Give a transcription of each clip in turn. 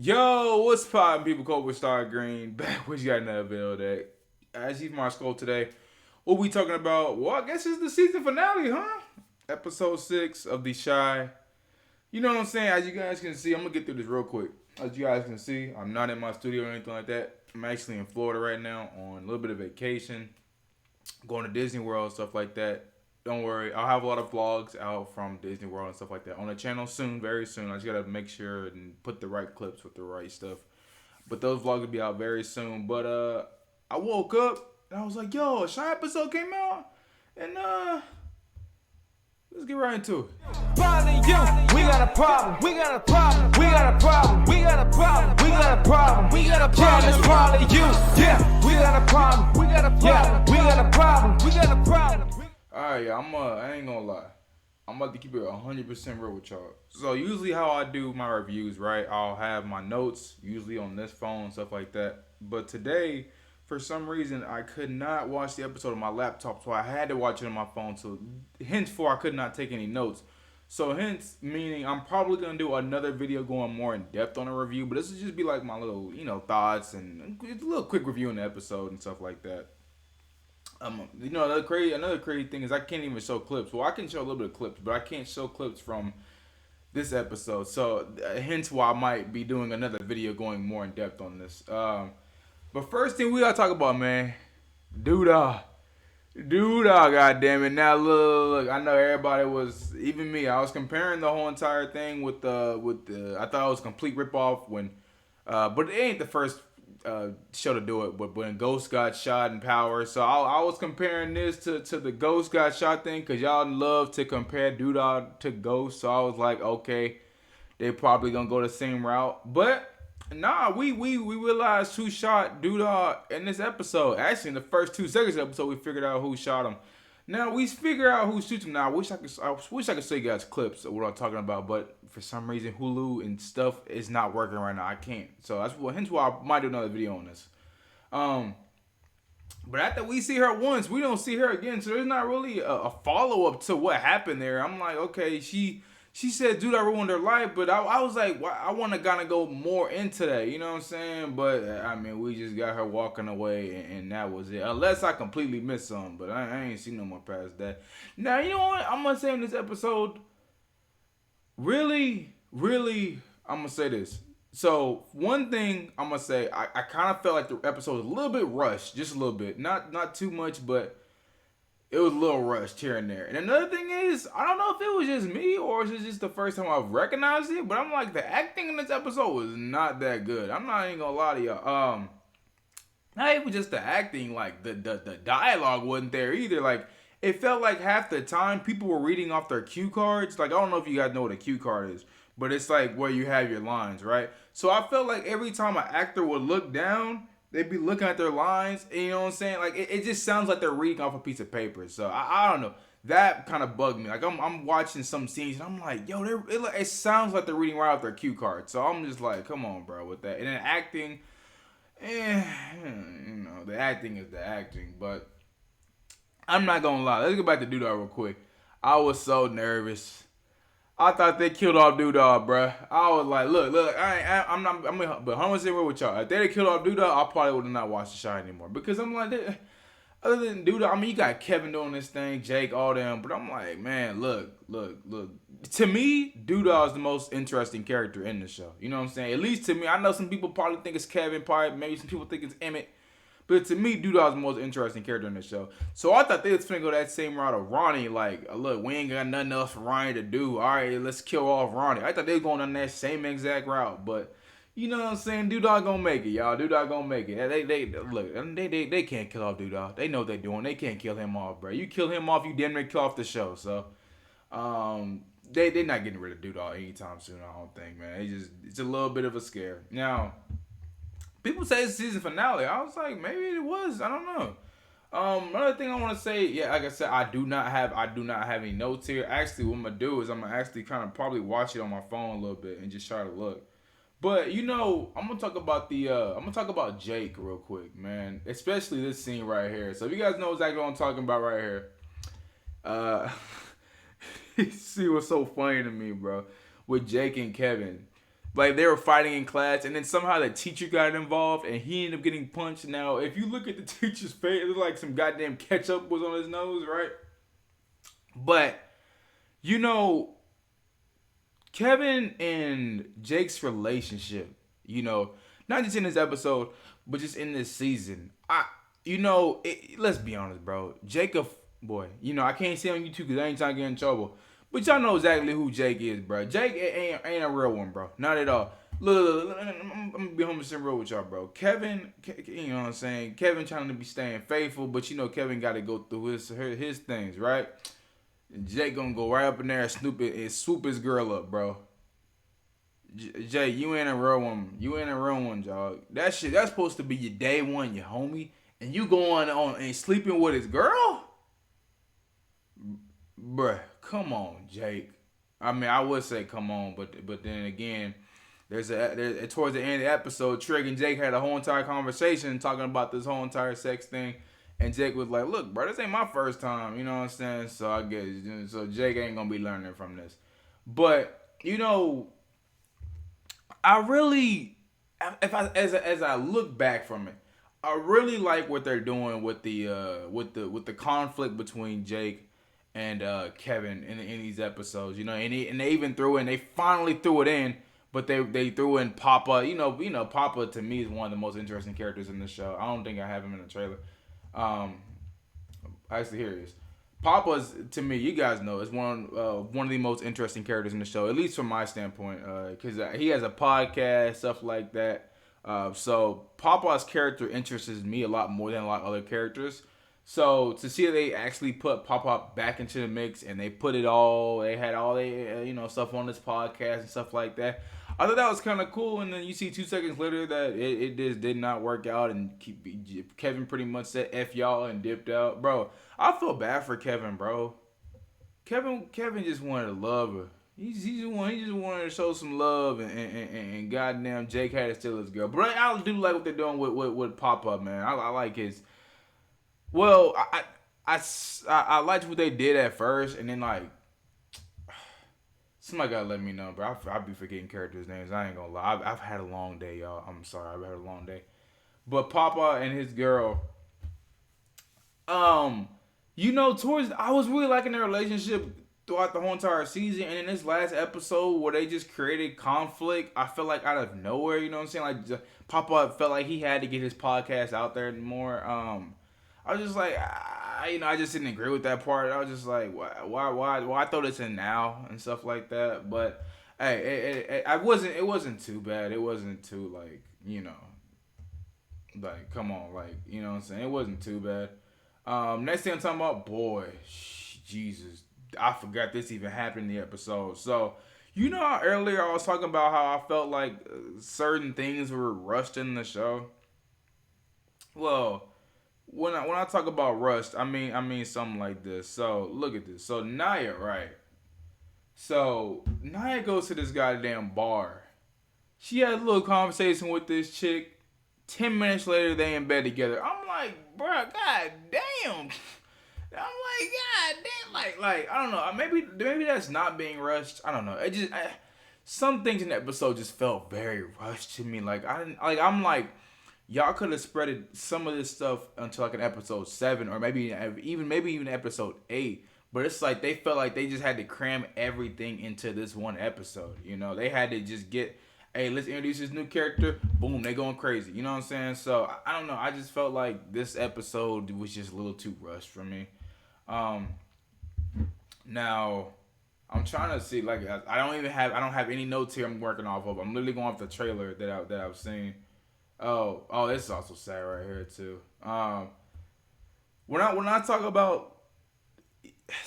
Yo, what's poppin', people? Cobra Star Green back with you got another video that as he's my skull today. What we talking about? Well, I guess it's the season finale, huh? Episode 6 of The Shy. You know what I'm saying? As you guys can see, I'm gonna get through this real quick. As you guys can see, I'm not in my studio or anything like that. I'm actually in Florida right now on a little bit of vacation, going to Disney World, stuff like that. Don't worry, I'll have a lot of vlogs out from Disney World and stuff like that on the channel soon, very soon. I just gotta make sure and put the right clips with the right stuff. But those vlogs will be out very soon. But I woke up and I was like, yo, a Shy episode came out. And let's get right into it. Finding you, we got a problem, we got a problem, we got a problem, we got a problem, we got a problem, we got a problem, it's probably you, yeah, we got a problem, we got a problem, yeah, we got a problem, we got a problem. Alright, yeah, I ain't gonna lie. I'm about to keep it 100% real with y'all. So usually how I do my reviews, right? I'll have my notes, usually on this phone, stuff like that. But today, for some reason, I could not watch the episode on my laptop, so I had to watch it on my phone. So henceforth, I could not take any notes. So hence, meaning I'm probably going to do another video going more in depth on a review. But this will just be like my little, thoughts and a little quick review in the episode and stuff like that. Another crazy thing is I can't even show clips. Well, I can show a little bit of clips, but I can't show clips from this episode. So hence why I might be doing another video going more in depth on this. But first thing we gotta talk about, man, Doodah, God damn it! Now look, I know everybody was, even me. I was comparing the whole entire thing with the. I thought it was a complete ripoff when, but it ain't the first show to do it. But when Ghost got shot in Power, so I was comparing this to the Ghost got shot thing because y'all love to compare Doodah to Ghost. So I was like, okay, they probably gonna go the same route, but. Nah, we realized who shot Doodah in this episode. Actually, in the first 2 seconds of the episode, we figured out who shot him. Now we figure out who shoots him. Now I wish I could show you guys clips of what I'm talking about, but for some reason Hulu and stuff is not working right now. I can't. So that's hence why I might do another video on this. But after we see her once, we don't see her again. So there's not really a follow up to what happened there. I'm like, okay, she said Doodah ruined her life, but I was like, I want to kind of go more into that, you know what I'm saying? But, I mean, we just got her walking away, and that was it. Unless I completely missed something, but I ain't seen no more past that. Now, you know what? I'm going to say in this episode, really, I'm going to say this. So, one thing I'm going to say, I kind of felt like the episode was a little bit rushed, just a little bit. Not too much, but it was a little rushed here and there. And another thing is, I don't know if it was just me or is it just the first time I've recognized it, but I'm like, the acting in this episode was not that good. I'm not even gonna lie to y'all. Not even just the acting, like the dialogue wasn't there either. Like, it felt like half the time people were reading off their cue cards. Like, I don't know if you guys know what a cue card is, but it's like where you have your lines, right? So I felt like every time an actor would look down, they'd be looking at their lines, and you know what I'm saying? Like, it just sounds like they're reading off a piece of paper. So, I don't know. That kind of bugged me. Like, I'm watching some scenes, and I'm like, yo, it sounds like they're reading right off their cue card. So, I'm just like, come on, bro, with that. And then acting, the acting is the acting. But I'm not going to lie. Let's get back to Doodah real quick. I was so nervous. I thought they killed off Doodah, bruh. I was like, look, I'm not, but I'm gonna say real with y'all. If they killed off Doodah, I probably would have not watched the show anymore. Because I'm like, other than Doodah, I mean, you got Kevin doing this thing, Jake, all them, but I'm like, man, look. To me, Doodah is the most interesting character in the show. You know what I'm saying? At least to me. I know some people probably think it's Kevin, probably maybe some people think it's Emmett. But to me, Doodah is the most interesting character in the show. So I thought they was finna go that same route of Ronnie. Like, look, we ain't got nothing else for Ronnie to do. All right, let's kill off Ronnie. I thought they was going on that same exact route. But, you know what I'm saying? Doodah gonna make it, y'all. Doodah gonna make it. They can't kill off Doodah. They know what they're doing. They can't kill him off, bro. You kill him off, you damn near kill off the show. So, they not getting rid of Doodah anytime soon, I don't think, man. It's a little bit of a scare. Now, people say it's season finale. I was like, maybe it was. I don't know. Another thing I want to say, yeah, like I said, I do not have any notes here. Actually, what I'm gonna do is I'm gonna actually kind of probably watch it on my phone a little bit and just try to look. But I'm gonna talk about Jake real quick, man. Especially this scene right here. So if you guys know exactly what I'm talking about right here, see what's so funny to me, bro, with Jake and Kevin. Like they were fighting in class, and then somehow the teacher got involved, and he ended up getting punched. Now, if you look at the teacher's face, it looked like some goddamn ketchup was on his nose, right? But you know, Kevin and Jake's relationship, not just in this episode, but just in this season. Let's be honest, bro. Jacob, boy, I can't say on YouTube because I ain't trying to get in trouble. But y'all know exactly who Jake is, bro. Jake ain't a real one, bro. Not at all. Look, I'm gonna be 100% real with y'all, bro. Kevin, you know what I'm saying? Kevin trying to be staying faithful, but Kevin got to go through his things, right? And Jake gonna go right up in there and swoop his girl up, bro. Jay, you ain't a real one. You ain't a real one, dog. That's supposed to be your day one, your homie, and you going on and sleeping with his girl, bruh. Come on, Jake. I mean, I would say come on, but then again, there's towards the end of the episode, Trig and Jake had a whole entire conversation talking about this whole entire sex thing, and Jake was like, "Look, bro, this ain't my first time." You know what I'm saying? So I guess Jake ain't gonna be learning from this, but I really, as I look back from it, I really like what they're doing with the conflict between Jake and Kevin in these episodes. And they even they finally threw it in, but they threw in Papa. Papa to me is one of the most interesting characters in the show. I don't think I have him in the trailer. Actually, here he is. Papa's, to me, you guys know, is one of the most interesting characters in the show, at least from my standpoint, because he has a podcast, stuff like that. So Papa's character interests me a lot more than a lot of other characters. So to see that they actually put Papa back into the mix and they had all the stuff on this podcast and stuff like that. I thought that was kind of cool. And then you see 2 seconds later that it just did not work out, and Kevin pretty much said "F y'all" and dipped out, bro. I feel bad for Kevin, bro. Kevin just wanted to love her. He just wanted to show some love, and goddamn Jake had to steal his girl. But I do like what they're doing with Papa, man. I like his. Well, I liked what they did at first, and then like somebody gotta let me know, bro. I be forgetting characters' names. I ain't gonna lie. I've had a long day, y'all. I'm sorry. I've had a long day. But Papa and his girl, I was really liking their relationship throughout the whole entire season, and in this last episode where they just created conflict, I felt like out of nowhere, you know what I'm saying? Like Papa felt like he had to get his podcast out there more. I was just like, I just didn't agree with that part. I was just like, why throw this in now and stuff like that? But hey, it wasn't too bad. It wasn't too like come on, like you know what I'm saying. It wasn't too bad. Next thing I'm talking about, boy, Jesus, I forgot this even happened in the episode. So, how earlier I was talking about how I felt like certain things were rushed in the show? Well, when I talk about rushed, I mean something like this. So, look at this. So, Naya, right? So, Naya goes to this goddamn bar. She had a little conversation with this chick. 10 minutes later, they in bed together. I'm like, bro, god damn. I'm like, god damn, like I don't know. Maybe that's not being rushed. I don't know. Some things in the episode just felt very rushed to me. Like I'm like, y'all could have spreaded some of this stuff until like an episode 7 or maybe even episode 8. But it's like they felt like they just had to cram everything into this one episode. They had to just get. Hey, let's introduce this new character. Boom, they going crazy. You know what I'm saying? So, I don't know. I just felt like this episode was just a little too rushed for me. Now, I'm trying to see. Like, I don't have any notes here I'm working off of. I'm literally going off the trailer that I've seen. Oh, this is also sad right here, too. When I talk about...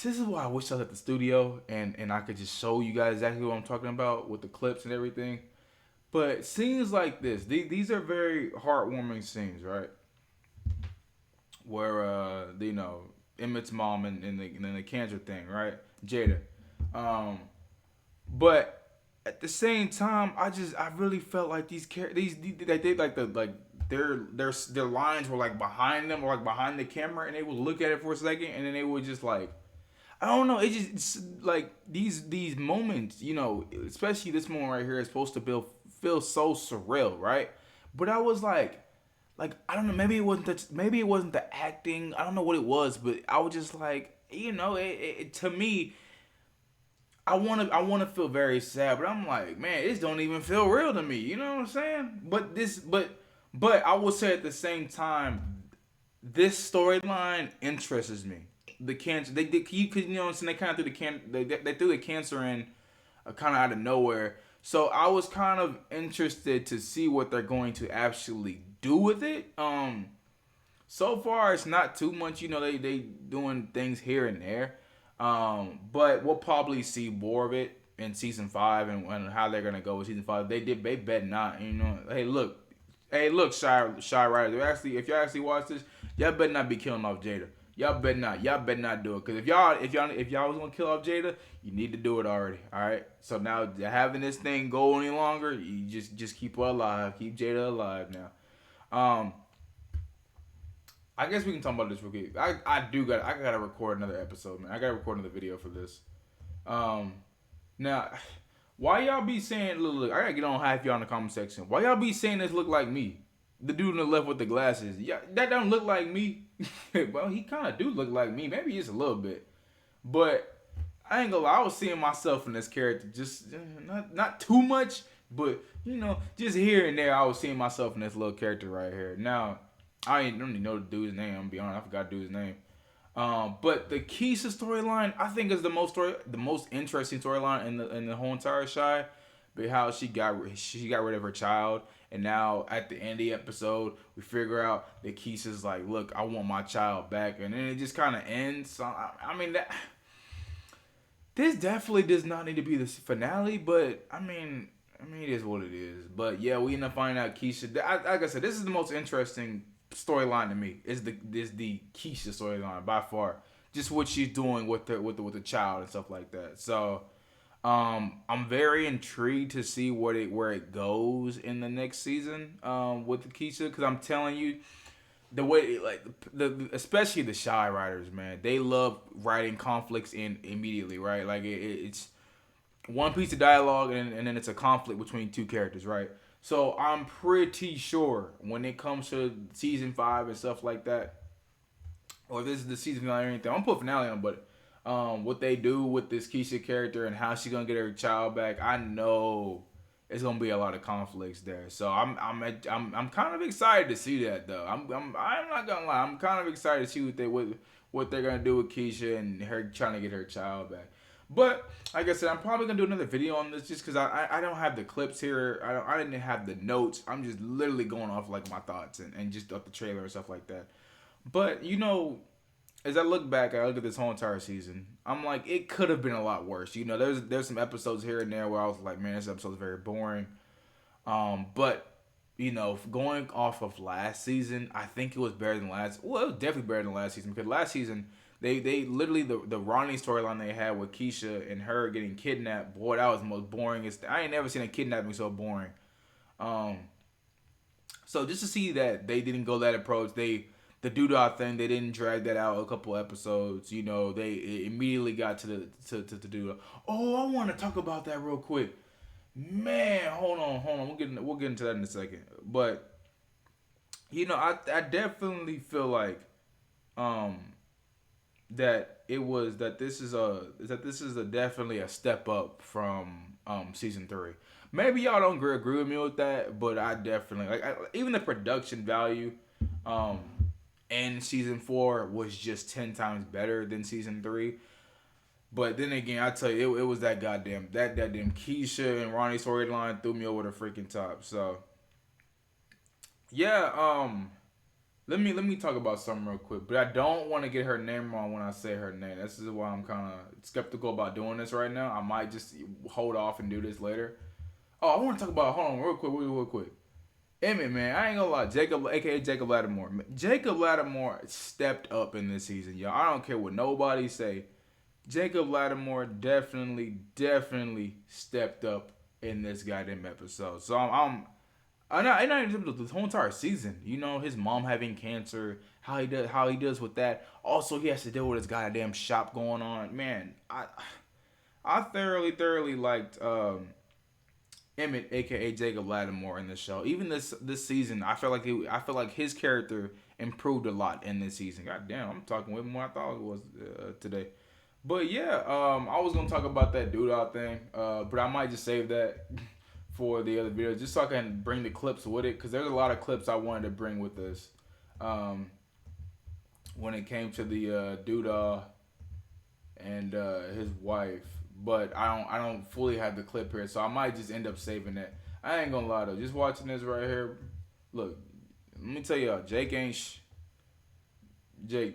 This is why I wish I was at the studio and I could just show you guys exactly what I'm talking about with the clips and everything. But scenes like this, these are very heartwarming scenes, right? Where Emmett's mom and the cancer thing, right? Jada. But at the same time, I really felt like their lines were like behind them or like behind the camera, and they would look at it for a second, and then they would just like. I don't know. It's like these moments, especially this moment right here is supposed to feel so surreal, right? But I was like I don't know, maybe it wasn't the acting. I don't know what it was, but I was just like, to me, I wanna feel very sad, but I'm like, man, this don't even feel real to me. You know what I'm saying? But I will say at the same time, this storyline interests me. The cancer, they did, you could, what I'm saying, they kind of threw they threw the cancer in, kind of out of nowhere. So I was kind of interested to see what they're going to actually do with it. So far it's not too much. They doing things here and there. But we'll probably see more of it in season 5, and how they're gonna go with season 5. They bet not. Hey look, shy writers. If y'all actually watch this, y'all better not be killing off Jada. Y'all better not. Y'all better not do it. Cause if y'all was gonna kill off Jada, you need to do it already. All right. So now having this thing go any longer, you just keep her alive. Keep Jada alive now. I guess we can talk about this real quick. I gotta record another episode, man. I gotta record another video for this. Um, Now, why y'all be saying, look, I gotta get on half y'all in the comment section. Why y'all be saying this look like me? The dude on the left with the glasses. Yeah, that don't look like me. Well, he kind of do look like me. Maybe just a little bit. But I ain't gonna lie, I was seeing myself in this character. Just not too much, but just here and there, I was seeing myself in this little character right here. Now, don't even know the dude's name. I'm gonna be honest, I forgot the dude's name. But the Keisha storyline, I think, is the most interesting storyline in the whole entire Shy. But how she got rid of her child, and now at the end of the episode, we figure out that Keisha's like, "Look, I want my child back," and then it just kind of ends. So I mean that this definitely does not need to be the finale, but I mean it is what it is. But yeah, we end up finding out Keisha. Like I said, this is the most interesting storyline to me. Is the Keisha storyline by far. Just what she's doing with the child and stuff like that. So I'm very intrigued to see where it goes in the next season with the Keisha, because I'm telling you, the way, like, especially the Shy writers, man, they love writing conflicts in immediately, right? Like it's one piece of dialogue, and then it's a conflict between two characters, right? So I'm pretty sure when it comes to season 5 and stuff like that, or this is the season finale or anything, I'm gonna put finale on, but what they do with this Keisha character and how she's gonna get her child back, I know it's gonna be a lot of conflicts there. So I'm kind of excited to see that, though. I'm not gonna lie, I'm kind of excited to see what they're gonna do with Keisha and her trying to get her child back. But like I said, I'm probably gonna do another video on this just because I don't have the clips here. I didn't have the notes. I'm just literally going off like my thoughts and just off the trailer and stuff like that. But as I look back, I look at this whole entire season, I'm like, it could have been a lot worse. There's some episodes here and there where I was like, man, this episode's very boring. But going off of last season, I think it was better than last. Well, it was definitely better than last season, because last season they literally, the Ronnie storyline they had with Keisha and her getting kidnapped. Boy, that was the most boring. I ain't never seen a kidnapping so boring. So just to see that they didn't go that approach, the doodah thing, they didn't drag that out a couple episodes. They immediately got to the doodah. Oh, I want to talk about that real quick. Man, hold on. We'll get into that in a second. But I definitely feel like this is definitely a step up from season 3. Maybe y'all don't agree with me with that, but I definitely even the production value and season 4 was just 10 times better than season 3. But then again, I tell you, it was that goddamn Keisha and Ronnie storyline threw me over the freaking top. So yeah, let me talk about something real quick. But I don't want to get her name wrong when I say her name. This is why I'm kind of skeptical about doing this right now. I might just hold off and do this later. Oh, I want to talk about, hold on, real quick. Emmett, man, I ain't gonna lie. Jacob, aka Jacob Lattimore. Jacob Lattimore stepped up in this season, y'all. I don't care what nobody say. Jacob Lattimore definitely stepped up in this goddamn episode. So I'm not even the whole entire season. His mom having cancer, how he does with that. Also, he has to deal with his goddamn shop going on. Man, I thoroughly liked Emmett, aka Jacob Lattimore, in the show. Even this season, I feel like his character improved a lot in this season. God damn, I'm talking way more than I thought it was today. But yeah, I was gonna talk about that doodah thing, but I might just save that for the other video, just so I can bring the clips with it, because there's a lot of clips I wanted to bring with this. Um, when it came to the doodah and his wife, but I don't fully have the clip here, so I might just end up saving that. I ain't gonna lie though, just watching this right here. Look, let me tell y'all, Jake ain't. Jake,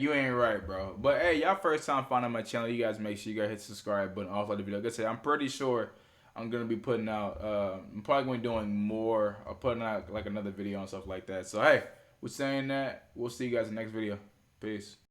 you ain't right, bro. But hey, y'all first time finding my channel, you guys make sure you guys hit the subscribe button. Also, like the video. Like I said, I'm pretty sure I'm gonna be putting out. I'm probably gonna be doing more, or putting out like another video and stuff like that. So hey, we're saying that. We'll see you guys in the next video. Peace.